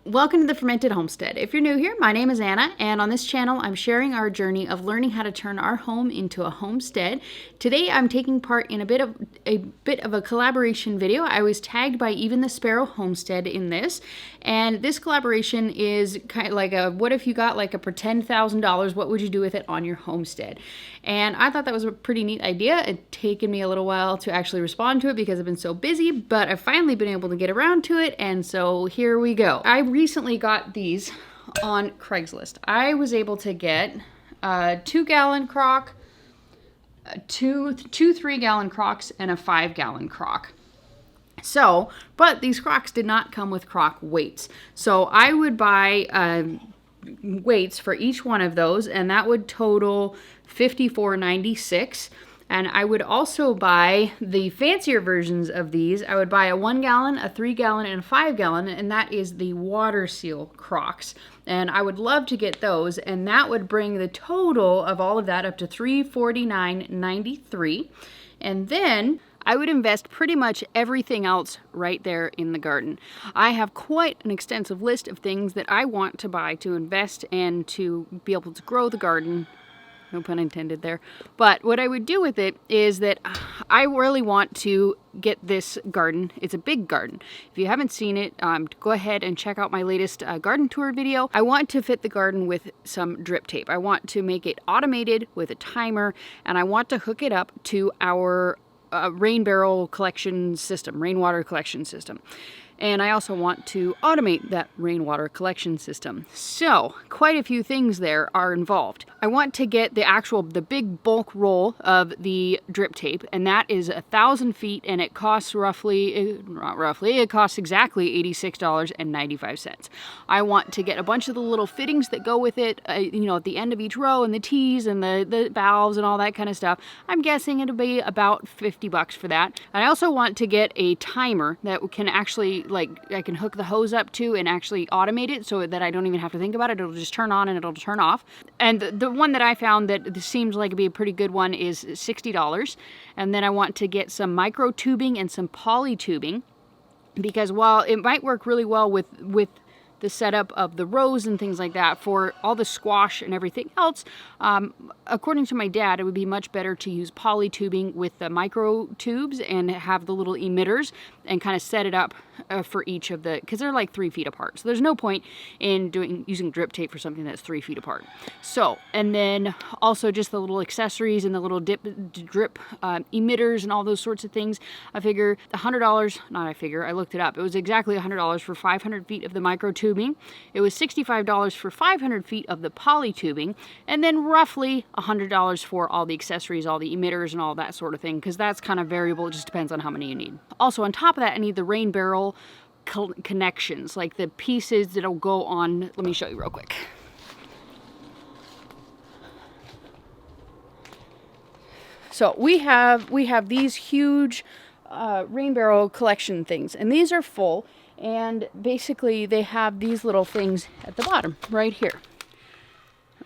Welcome to the Fermented Homestead. If you're new here, my name is Anna, and on this channel, I'm sharing our journey of learning how to turn our home into a homestead. Today, I'm taking part in a bit of a collaboration video. I was tagged by Even the Sparrow Homestead in this, and this collaboration is kind of like a what if you got like a pretend $1,000? What would you do with it on your homestead? And I thought that was a pretty neat idea. It's taken me a little while to actually respond to it because I've been so busy, but I've finally been able to get around to it, and so here we go. I recently got these on Craigslist. I was able to get a 2-gallon crock, two 3-gallon crocks, and a 5-gallon crock. So, but these crocks did not come with crock weights. So I would buy weights for each one of those, and that would total $54.96. And I would also buy the fancier versions of these. I would buy a 1-gallon, a 3-gallon, and a 5-gallon, and that is the water seal crocks. And I would love to get those, and that would bring the total of all of that up to $349.93. And then I would invest pretty much everything else right there in the garden. I have quite an extensive list of things that I want to buy to invest and to be able to grow the garden. No pun intended there. But what I would do with it is that I really want to get this garden. It's a big garden. If you haven't seen it, go ahead and check out my latest garden tour video. I want to fit the garden with some drip tape. I want to make it automated with a timer, and I want to hook it up to our rainwater collection system. And I also want to automate that rainwater collection system. So quite a few things there are involved. I want to get the big bulk roll of the drip tape, and that is 1,000 feet, and it costs it costs exactly $86.95. I want to get a bunch of the little fittings that go with it, at the end of each row, and the T's and the valves and all that kind of stuff. I'm guessing it'll be about $50 for that. And I also want to get a timer that can actually, I can hook the hose up to and actually automate it so that I don't even have to think about it. It'll just turn on and it'll turn off. And the one that I found that seems like it'd be a pretty good one is $60. And then I want to get some micro tubing and some poly tubing, because while it might work really well with the setup of the rows and things like that for all the squash and everything else, according to my dad, it would be much better to use poly tubing with the micro tubes and have the little emitters and kind of set it up for each of because they're like 3 feet apart. So there's no point in using drip tape for something that's 3 feet apart. So, and then also just the little accessories and the little drip emitters and all those sorts of things. I figure I looked it up. It was exactly $100 for 500 feet of the micro tubing. It was $65 for 500 feet of the poly tubing, and then roughly $100 for all the accessories, all the emitters and all that sort of thing, because that's kind of variable. It just depends on how many you need. Also, on top of that, I need the rain barrel connections, like the pieces that'll go on. Let me show you real quick. So we have these huge rain barrel collection things, and these are full, and basically they have these little things at the bottom right here,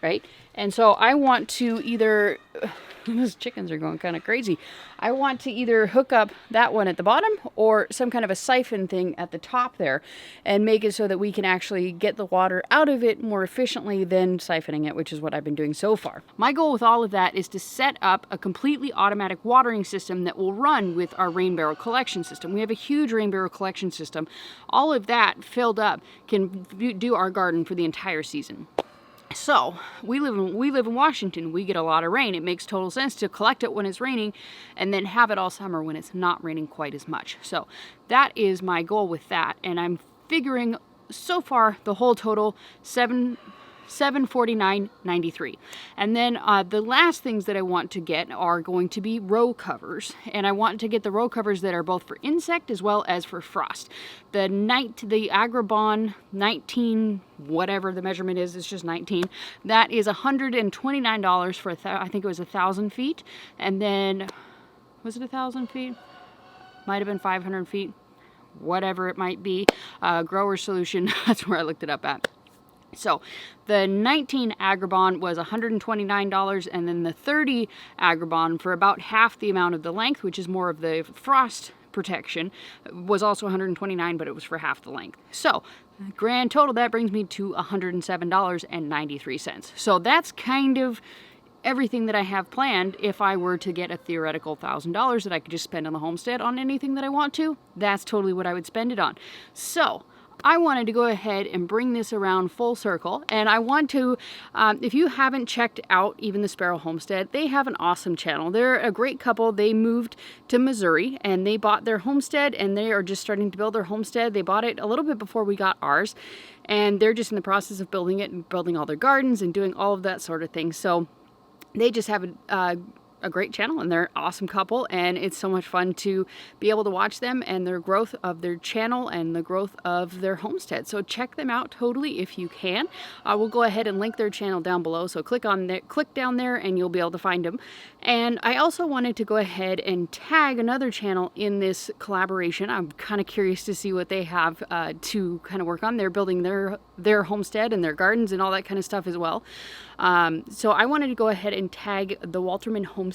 right? And so I want to either those chickens are going kind of crazy. I want to either hook up that one at the bottom or some kind of a siphon thing at the top there and make it so that we can actually get the water out of it more efficiently than siphoning it, which is what I've been doing so far. My goal with all of that is to set up a completely automatic watering system that will run with our rain barrel collection system. We have a huge rain barrel collection system. All of that filled up can do our garden for the entire season. So we live in Washington. We get a lot of rain. It makes total sense to collect it when it's raining and then have it all summer when it's not raining quite as much. So that is my goal with that, and I'm figuring so far the whole total $749.93. And then the last things that I want to get are going to be row covers, and I want to get the row covers that are both for insect as well as for frost. The Agribon 19, whatever the measurement is, it's just 19. That is $129 for I think it was 1,000 feet, and then was it 1,000 feet? Might have been 500 feet, whatever it might be. Grower Solution, that's where I looked it up at. So the 19 Agribon was $129, and then the 30 Agribon for about half the amount of the length, which is more of the frost protection was also $129, but it was for half the length. So grand total, that brings me to $107.93. So that's kind of everything that I have planned. If I were to get a theoretical $1,000 that I could just spend on the homestead on anything that I want to, that's totally what I would spend it on. So I wanted to go ahead and bring this around full circle, and I want to, if you haven't checked out Even the Sparrow Homestead, they have an awesome channel. They're a great couple. They moved to Missouri and they bought their homestead, and they are just starting to build their homestead. They bought it a little bit before we got ours, and they're just in the process of building it and building all their gardens and doing all of that sort of thing. So they just have a great channel, and they're an awesome couple, and it's so much fun to be able to watch them and their growth of their channel and the growth of their homestead. So check them out totally if you can. We'll go ahead and link their channel down below, so click down there and you'll be able to find them. And I also wanted to go ahead and tag another channel in this collaboration. I'm kind of curious to see what they have to kind of work on. They're building their homestead and their gardens and all that kind of stuff as well. So I wanted to go ahead and tag the Walterman Homestead.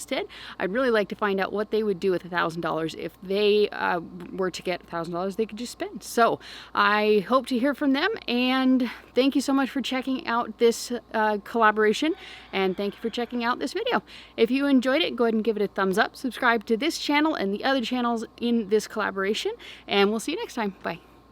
I'd really like to find out what they would do with $1,000 if they were to get $1,000 they could just spend. So I hope to hear from them, and thank you so much for checking out this collaboration, and thank you for checking out this video. If you enjoyed it, go ahead and give it a thumbs up, subscribe to this channel and the other channels in this collaboration, and we'll see you next time. Bye.